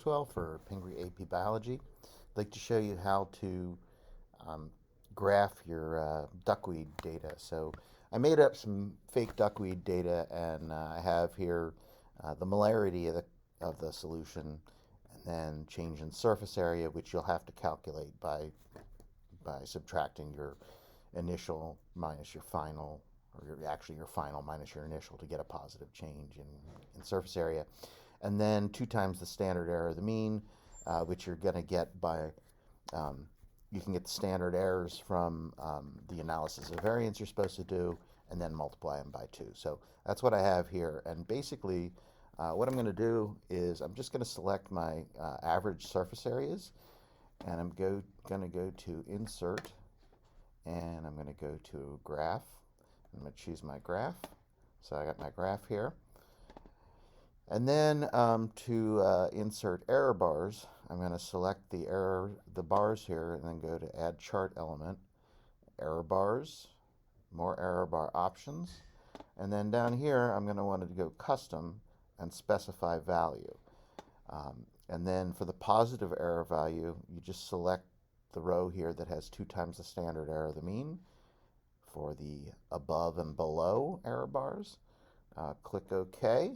Well for Pingree AP Biology. I'd like to show you how to um, graph your duckweed data. So I made up some fake duckweed data, and I have here the molarity of the solution, and then change in surface area, which you'll have to calculate by subtracting your initial minus your final, or actually your final minus your initial to get a positive change in surface area. And then 2 times the standard error of the mean, which you're going to get by, um, you can get the standard errors from the analysis of variance you're supposed to do, and then multiply them by 2. So that's what I have here. And basically, what I'm going to do is I'm just going to select my average surface areas, and I'm going to go to Insert, and I'm going to go to Graph. I'm going to choose my graph. So I got my graph here. And then to insert error bars, I'm going to select the bars here, and then go to Add Chart Element, Error Bars, More Error Bar Options, and then down here I'm going to want to go Custom and specify value. And then for the positive error value, you just select the row here that has 2 times the standard error of the mean. For the above and below error bars, click OK,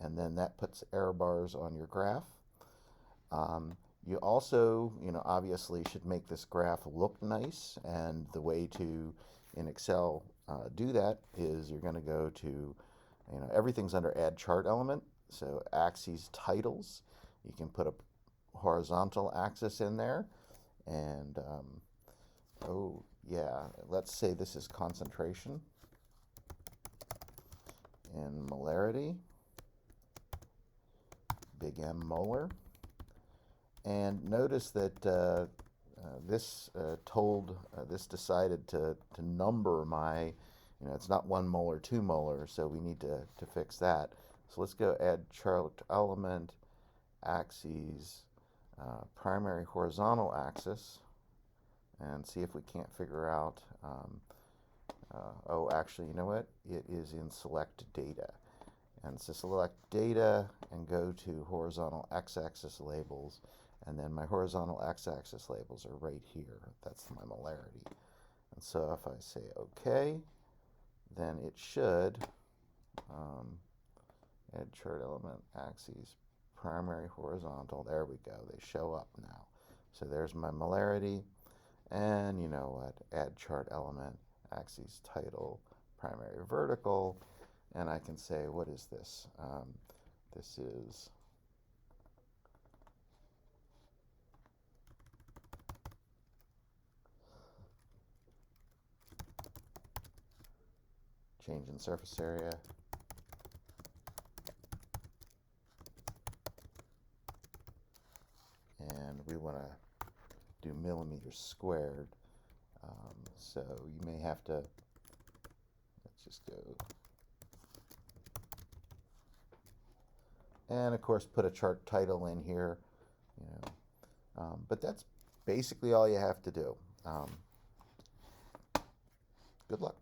and then that puts error bars on your graph. You also, obviously should make this graph look nice, and the way to, in Excel, do that is you're going to go to, everything's under Add Chart Element, so Axes Titles. You can put a horizontal axis in there, and oh yeah, let's say this is concentration and molarity, big M molar. And notice that this decided to number my, it's not 1 molar, 2 molar, so we need to fix that. So let's go Add Chart Element, Axes, Primary Horizontal Axis, and see if we can't figure out, oh, actually, you know what? It is in Select Data. And so select Data and go to Horizontal X-axis labels, and then my horizontal X-axis labels are right here. That's my molarity. And so if I say OK, then it should Add Chart Element, Axes, Primary Horizontal. There we go. They show up now. So there's my molarity. And you know what? Add Chart Element, Axes Title, Primary Vertical. And I can say, what is this? This is change in surface area. And we want to do millimeters squared. So you may have to, let's just go, and of course put a chart title in here, but that's basically all you have to do. Good luck.